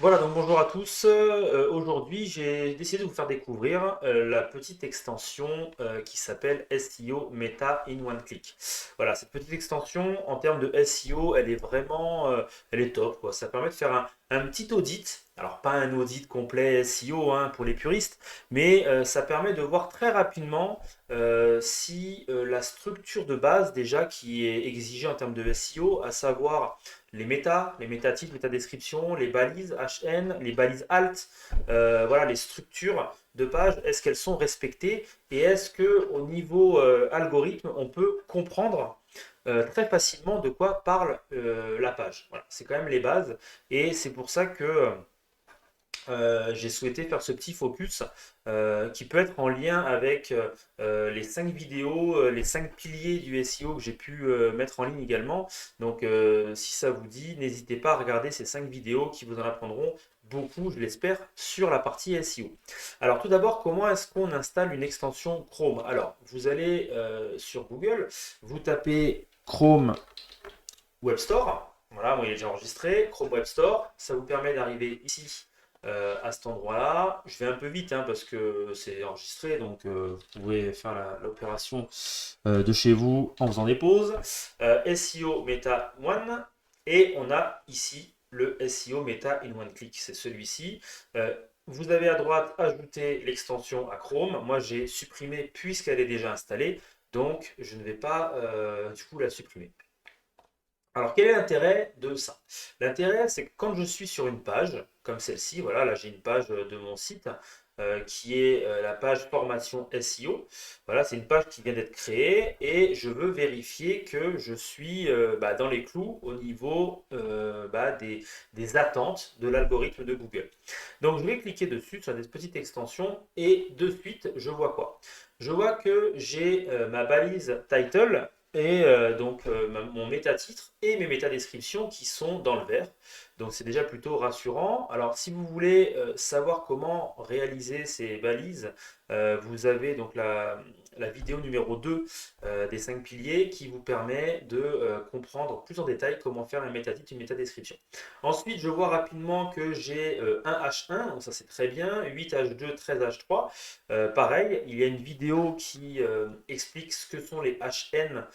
Voilà, donc bonjour à tous. Aujourd'hui, j'ai décidé de vous faire découvrir la petite extension qui s'appelle SEO Meta in One Click. Voilà, cette petite extension, en termes de SEO, elle est vraiment, elle est top, quoi. Ça permet de faire un petit audit. Alors, pas un audit complet SEO hein, pour les puristes, mais ça permet de voir très rapidement si la structure de base déjà qui est exigée en termes de SEO, à savoir les métatitres, métadescriptions, les balises HN, les balises alt, voilà, les structures de page, est-ce qu'elles sont respectées et est-ce que au niveau algorithme, on peut comprendre très facilement de quoi parle la page. Voilà, c'est quand même les bases et c'est pour ça que j'ai souhaité faire ce petit focus qui peut être en lien avec les 5 vidéos, les 5 piliers du SEO que j'ai pu mettre en ligne également. Donc si ça vous dit, n'hésitez pas à regarder ces 5 vidéos qui vous en apprendront beaucoup, je l'espère, sur la partie SEO. Alors tout d'abord, comment est-ce qu'on installe une extension Chrome? Alors vous allez sur Google, vous tapez Chrome Web Store. Voilà, moi il est déjà enregistré. Chrome Web Store, ça vous permet d'arriver ici à cet endroit-là. Je vais un peu vite hein, parce que c'est enregistré, donc vous pouvez faire l'opération de chez vous en faisant des pauses. SEO Meta One, et on a ici le SEO Meta in One Click, c'est celui-ci. Vous avez à droite ajouter l'extension à Chrome. Moi j'ai supprimé puisqu'elle est déjà installée, donc je ne vais pas du coup la supprimer. Alors, quel est l'intérêt de ça? L'intérêt, c'est que quand je suis sur une page, comme celle-ci, voilà, là j'ai une page de mon site qui est la page formation SEO. Voilà, c'est une page qui vient d'être créée et je veux vérifier que je suis dans les clous au niveau des attentes de l'algorithme de Google. Donc, je vais cliquer dessus sur cette petite extension et de suite, je vois quoi? Je vois que j'ai ma balise title et mon méta-titre et mes méta-descriptions qui sont dans le vert. Donc c'est déjà plutôt rassurant. Alors si vous voulez savoir comment réaliser ces balises, vous avez donc la vidéo numéro 2 des 5 piliers qui vous permet de comprendre plus en détail comment faire un méta-titre et une méta-description. Ensuite, je vois rapidement que j'ai un H1, donc ça c'est très bien, 8H2, 13H3. Pareil, il y a une vidéo qui explique ce que sont les HN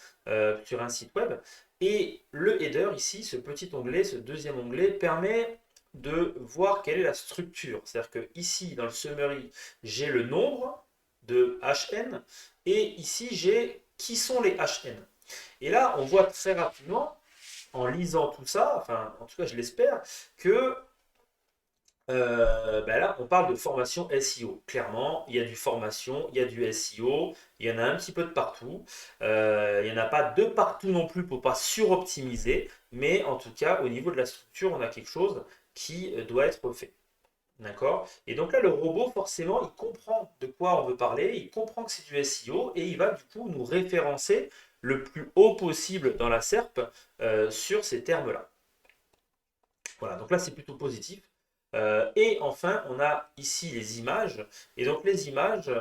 sur un site web. Et le header ici, ce petit onglet, ce deuxième onglet, permet de voir quelle est la structure. C'est-à-dire que ici, dans le summary, j'ai le nombre de HN et ici, j'ai qui sont les HN. Et là, on voit très rapidement, en lisant tout ça, enfin, en tout cas, je l'espère, que là, on parle de formation SEO. Clairement, il y a du formation, il y a du SEO, il y en a un petit peu de partout. Il n'y en a pas de partout non plus pour pas suroptimiser, mais en tout cas, au niveau de la structure, on a quelque chose qui doit être fait. D'accord? Et donc là, le robot, forcément, il comprend de quoi on veut parler, il comprend que c'est du SEO et il va du coup nous référencer le plus haut possible dans la SERP sur ces termes-là. Voilà, donc là, c'est plutôt positif. Et enfin, on a ici les images. Et donc les images,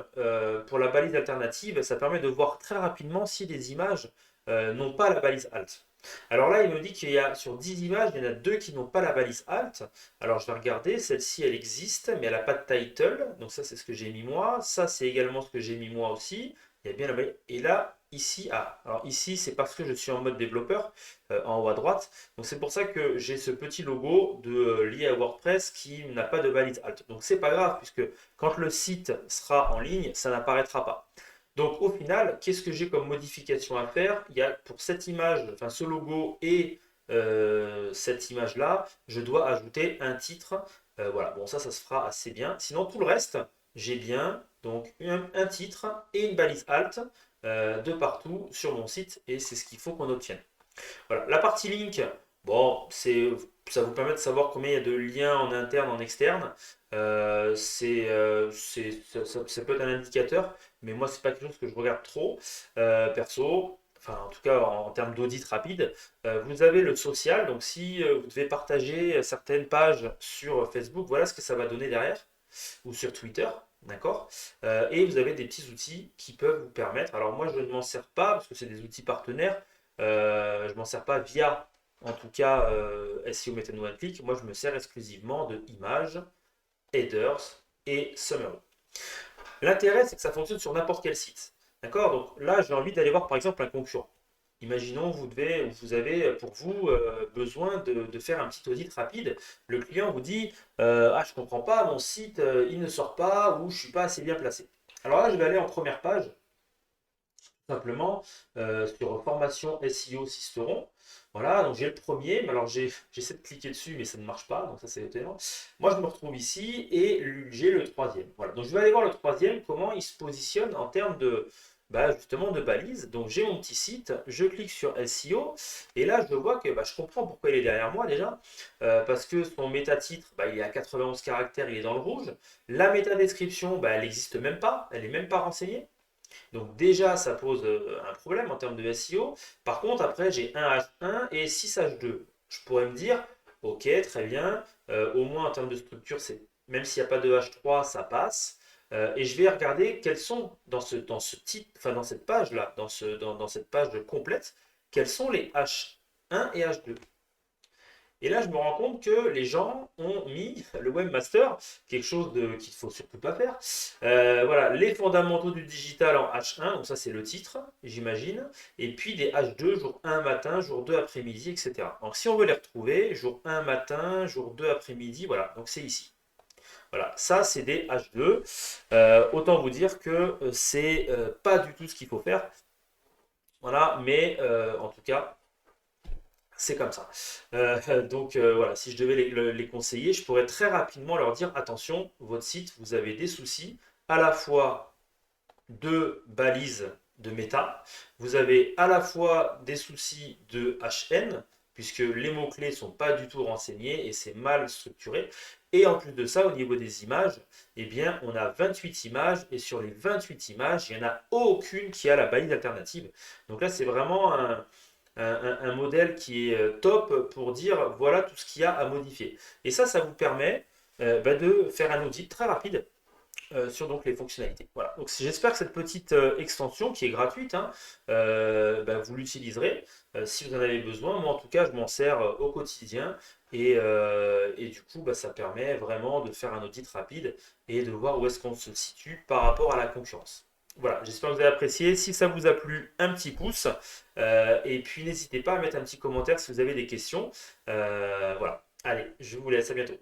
pour la balise alternative, ça permet de voir très rapidement si les images n'ont pas la balise alt. Alors là, il me dit qu'il y a sur 10 images, il y en a deux qui n'ont pas la balise alt. Alors je vais regarder, celle-ci, elle existe, mais elle n'a pas de title. Donc ça, c'est ce que j'ai mis moi. Ça, c'est également ce que j'ai mis moi aussi. Il y a bien la balise. Et là, ici, ah, alors ici, c'est parce que je suis en mode développeur, en haut à droite. Donc c'est pour ça que j'ai ce petit logo lié à WordPress qui n'a pas de balise alt. Donc c'est pas grave puisque quand le site sera en ligne, ça n'apparaîtra pas. Donc au final, qu'est-ce que j'ai comme modification à faire? Il y a pour cette image, enfin ce logo et cette image-là, je dois ajouter un titre. Voilà, bon ça se fera assez bien. Sinon tout le reste, j'ai bien donc un titre et une balise alt de partout sur mon site et c'est ce qu'il faut qu'on obtienne. Voilà. La partie link, bon, ça vous permet de savoir combien il y a de liens en interne, en externe. Ça peut être un indicateur, mais moi, c'est pas quelque chose que je regarde trop, perso. Enfin, en tout cas, en termes d'audit rapide, vous avez le social. Donc, si vous devez partager certaines pages sur Facebook, voilà ce que ça va donner derrière, ou sur Twitter. D'accord. Et vous avez des petits outils qui peuvent vous permettre. Alors, moi, je ne m'en sers pas parce que c'est des outils partenaires. Je m'en sers pas via en tout cas SEO Meta One Click, moi je me sers exclusivement de images, headers et summary. L'intérêt, c'est que ça fonctionne sur n'importe quel site. D'accord? Donc là, j'ai envie d'aller voir par exemple un concurrent. Imaginons vous avez pour vous besoin de faire un petit audit rapide. Le client vous dit ah, je ne comprends pas, mon site il ne sort pas ou je ne suis pas assez bien placé. Alors là, je vais aller en première page, tout simplement sur formation SEO Sisteron. Voilà, donc j'ai le premier, mais alors j'essaie de cliquer dessus, mais ça ne marche pas, donc ça c'est étonnant. Moi je me retrouve ici et j'ai le troisième. Voilà, donc je vais aller voir le troisième, comment il se positionne en termes de, bah, justement de balises. Donc j'ai mon petit site, je clique sur SEO, et là je vois que bah, je comprends pourquoi il est derrière moi déjà, parce que son méta-titre, bah, il est à 91 caractères, il est dans le rouge. La méta-description, bah, elle n'existe même pas, elle n'est même pas renseignée. Donc déjà, ça pose un problème en termes de SEO. Par contre, après, j'ai un H1 et 6 H2. Je pourrais me dire, ok, très bien, au moins en termes de structure, même s'il n'y a pas de H3, ça passe. Et je vais regarder quels sont dans ce titre, enfin dans cette page-là, dans cette page complète, quels sont les H1 et H2. Et là, je me rends compte que les gens ont mis le webmaster, quelque chose qu'il ne faut surtout pas faire. Voilà, les fondamentaux du digital en H1, donc ça c'est le titre, j'imagine. Et puis des H2, jour 1 matin, jour 2 après-midi, etc. Donc si on veut les retrouver, jour 1 matin, jour 2 après-midi, voilà, donc c'est ici. Voilà, ça c'est des H2. Autant vous dire que c'est pas du tout ce qu'il faut faire. Voilà, mais en tout cas, c'est comme ça. Donc voilà, si je devais les conseiller, je pourrais très rapidement leur dire, attention, votre site, vous avez des soucis à la fois de balises de méta, vous avez à la fois des soucis de HN, puisque les mots-clés ne sont pas du tout renseignés et c'est mal structuré. Et en plus de ça, au niveau des images, eh bien, on a 28 images et sur les 28 images, il n'y en a aucune qui a la balise alternative. Donc là, c'est vraiment un modèle qui est top pour dire voilà tout ce qu'il y a à modifier. Et ça vous permet bah, de faire un audit très rapide sur donc les fonctionnalités. Voilà. Donc j'espère que cette petite extension qui est gratuite, hein, bah, vous l'utiliserez si vous en avez besoin. Moi en tout cas, je m'en sers au quotidien et du coup, bah, ça permet vraiment de faire un audit rapide et de voir où est-ce qu'on se situe par rapport à la concurrence. Voilà, j'espère que vous avez apprécié. Si ça vous a plu, un petit pouce. Et puis n'hésitez pas à mettre un petit commentaire si vous avez des questions. Voilà. Allez, je vous laisse, à bientôt.